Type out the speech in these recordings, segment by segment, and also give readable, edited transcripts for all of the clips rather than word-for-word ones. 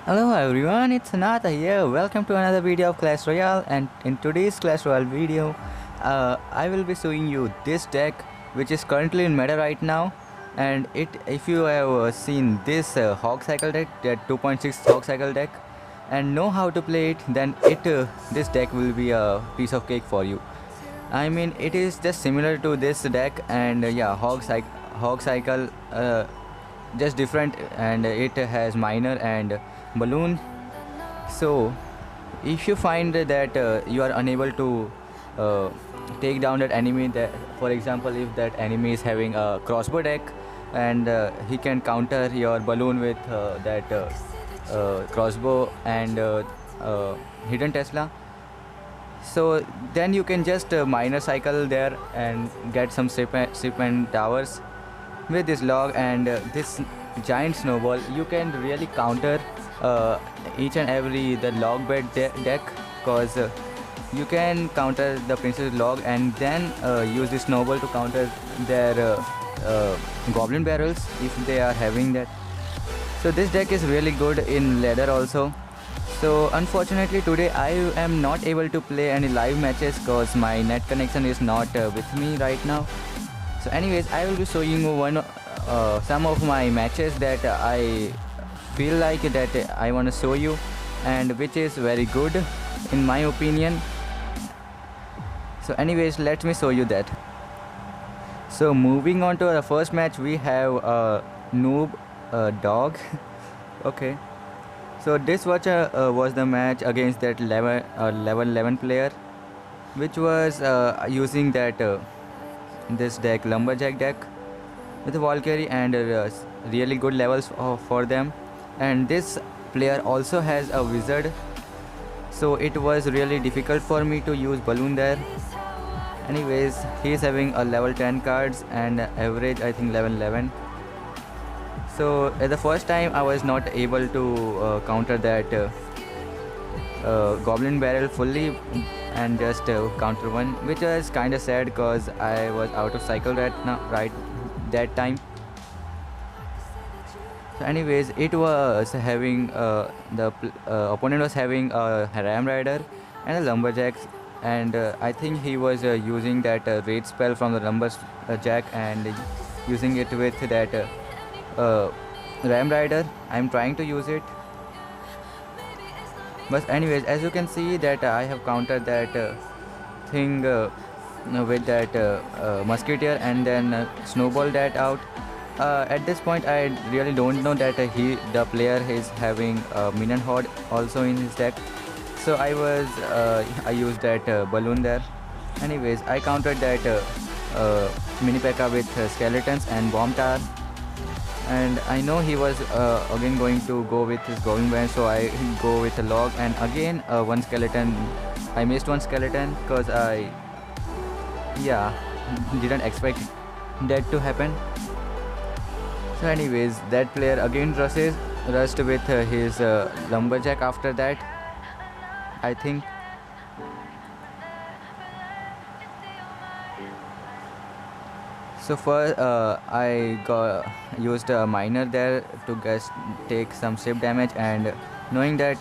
Hello everyone, it's Nata here. Welcome to another video of Clash Royale, and in today's Clash Royale video, I will be showing you this deck which is currently in meta right now. And if you have seen this Hog Cycle deck, that 2.6 Hog Cycle deck, and know how to play it, then this deck will be a piece of cake for you. I mean, it is just similar to this deck, and yeah, Hog Cycle, just different, and it has miner and balloon. So if you find that you are unable to uh, take down that enemy, that for example if that enemy is having a crossbow deck, and he can counter your balloon with that crossbow and hidden Tesla, so then you can just miner cycle there and get some ship and towers. With this log and this giant snowball, you can really counter each and every the log bed deck, cause you can counter the princess log and then use the snowball to counter their goblin barrels if they are having that. So this deck is really good in ladder also. So unfortunately today I am not able to play any live matches cause my net connection is not with me right now. So anyways, I will be showing you some of my matches that I feel like that I want to show you, and which is very good in my opinion. So anyways, let me show you that. So moving on to the first match, we have a noob dog. Okay. So this was the match against that level 11 player, which was using that this deck, lumberjack deck, with a Valkyrie and really good levels for them. And this player also has a wizard, so it was really difficult for me to use balloon there. Anyways, he is having a level 10 cards and average I think level 11. So at the first time I was not able to counter that goblin barrel fully and just counter one, which was kind of sad because I was out of cycle right that time. So anyways, it was having the opponent was having a ram rider and a lumberjack, and I think he was using that raid spell from the lumberjack and using it with that ram rider. I'm trying to use it, but anyways, as you can see that I have countered that thing with that musketeer and then snowball that out. At this point I really don't know that the player is having a minion horde also in his deck, so I used that balloon there. Anyways, I countered that mini P.E.K.K.A with skeletons and bomb tower, and I know he was again going to go with his goblin band, so I go with a log, and again one skeleton. I missed one skeleton because I didn't expect that to happen. So anyways, that player again rushed with his lumberjack after that, I think. So first used a miner there to just take some ship damage, and knowing that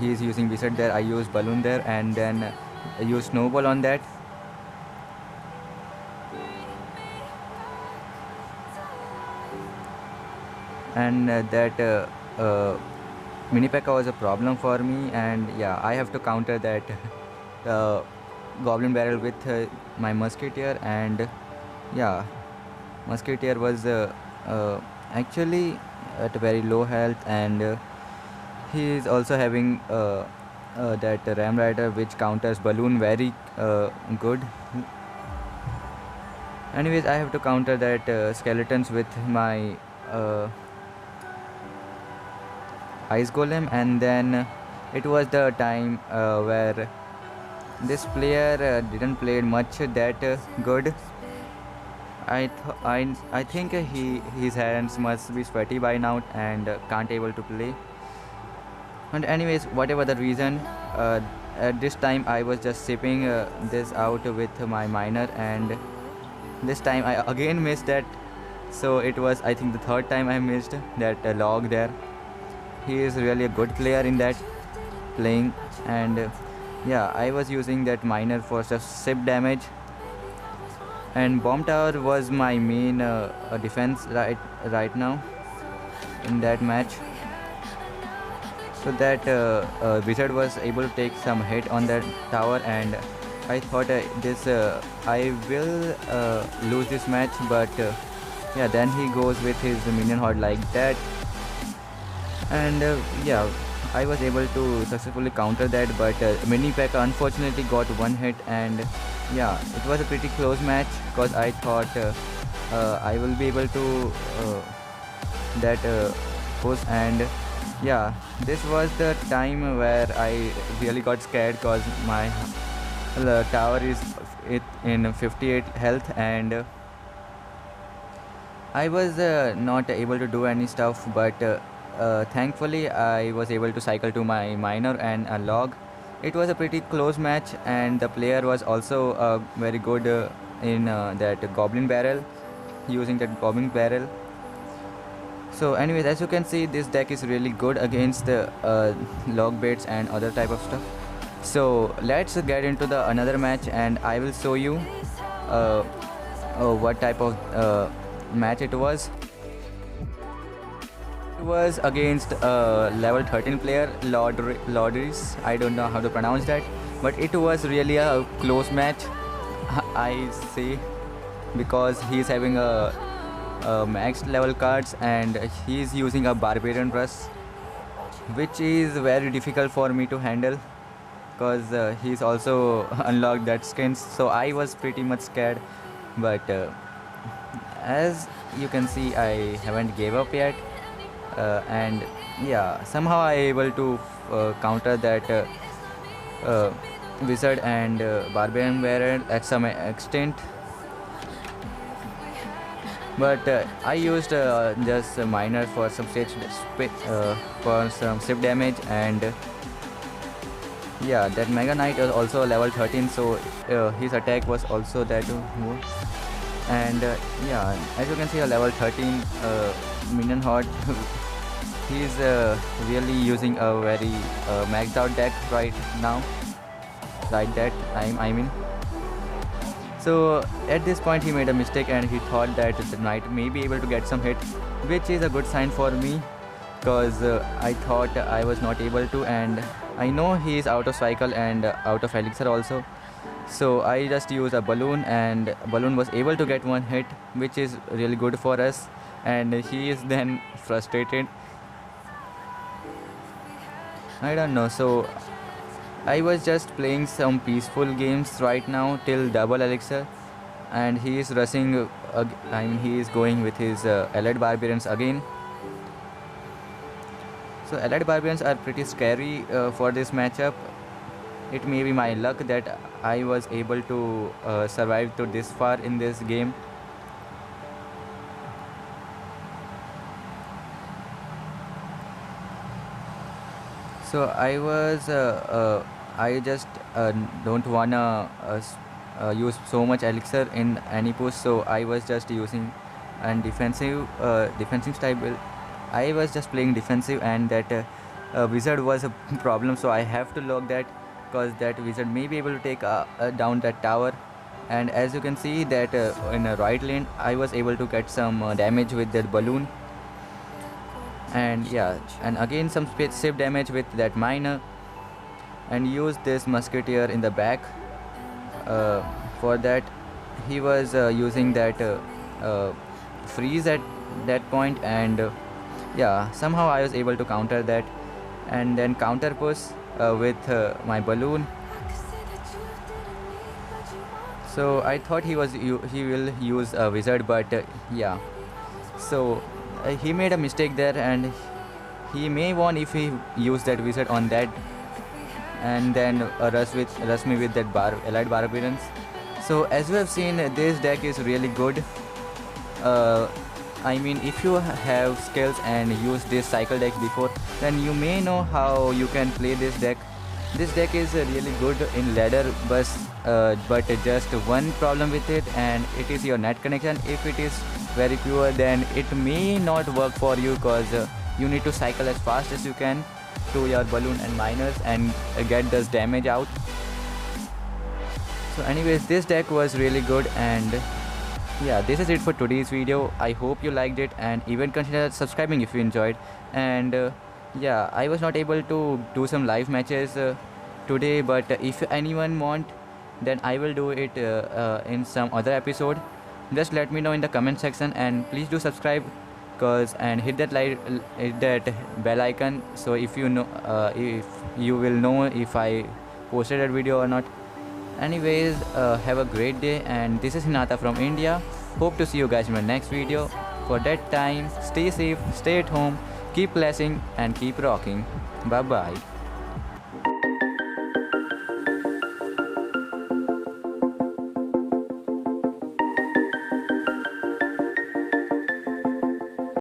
he is using wizard there, I used balloon there and then used snowball on that. And that mini P.E.K.K.A was a problem for me, and yeah, I have to counter that goblin barrel with my musketeer. And yeah, musketeer was actually at a very low health, and he is also having that ram rider which counters balloon very good. Anyways, I have to counter that skeletons with my ice golem, and then it was the time where this player didn't play much that good. I think his hands must be sweaty by now and can't able to play. And anyways, whatever the reason, at this time I was just shipping this out with my miner, and this time I again missed that. So it was I think the third time I missed that log there. he is really a good player in that playing. And yeah, I was using that miner for just ship damage, and bomb tower was my main defense right now in that match, so that wizard was able to take some hit on that tower. And I thought this I will lose this match, but yeah, then he goes with his minion horde like that. And yeah, I was able to successfully counter that, but mini pack unfortunately got one hit. And yeah, it was a pretty close match because I thought I will be able to that push. And yeah, this was the time where I really got scared because my tower is in 58 health, and I was not able to do any stuff, but thankfully I was able to cycle to my miner and a log. It was a pretty close match, and the player was also very good in that goblin barrel, using that goblin barrel. So anyways, as you can see, this deck is really good against the log baits and other type of stuff. So let's get into the another match, and I will show you what type of match it was. It was against a level 13 player, Lordris. I don't know how to pronounce that, but it was really a close match, I say, because he's having a maxed level cards, and he's using a barbarian rush, which is very difficult for me to handle because he's also unlocked that skins. So I was pretty much scared, but as you can see, I haven't gave up yet. And yeah, somehow I able to counter that wizard and barbarian variant at some extent. But I used just a miner for some for some shift damage. And yeah, that Mega Knight is also level 13, so his attack was also that move. And yeah, as you can see, a level 13 minion horde. He's really using a very maxed out deck right now, like that I mean. So at this point he made a mistake, and he thought that the knight may be able to get some hit, which is a good sign for me, because I thought I was not able to, and I know he is out of cycle and out of elixir also. So I just used a balloon, and balloon was able to get one hit, which is really good for us. And he is then frustrated, I don't know. So I was just playing some peaceful games right now till double elixir, and he is rushing. I mean, he is going with his allied barbarians again. So allied barbarians are pretty scary for this matchup. It may be my luck that I was able to survive to this far in this game. So I was I just don't wanna use so much elixir in any push, so I was just using and defensive style. I was just playing defensive, and that wizard was a problem, so I have to log that, because that wizard may be able to take down that tower. And as you can see that in the right lane I was able to get some damage with that balloon. And yeah, and again some safe damage with that miner, and use this musketeer in the back. For that he was using that freeze at that point, and yeah, somehow I was able to counter that, and then counter push with my balloon. So I thought he will use a wizard, but yeah, so he made a mistake there, and he may won if he used that wizard on that, and then rush me with that allied barbarians. So as you have seen, this deck is really good. I mean, if you have skills and use this cycle deck before, then you may know how you can play this deck. This deck is really good in ladder, but just one problem with it, and it is your net connection. If it is very pure, then it may not work for you, because you need to cycle as fast as you can to your balloon and miners and get this damage out. So anyways, this deck was really good, and yeah, this is it for today's video. I hope you liked it, and even consider subscribing if you enjoyed. And yeah, I was not able to do some live matches today, but if anyone want, then I will do it in some other episode. Just let me know in the comment section, and please do subscribe, and hit that bell icon, so if you will know if I posted that video or not. Anyways, have a great day, and this is Hinata from India. Hope to see you guys in my next video. For that time, stay safe, stay at home, keep clashing, and keep rocking. Bye bye.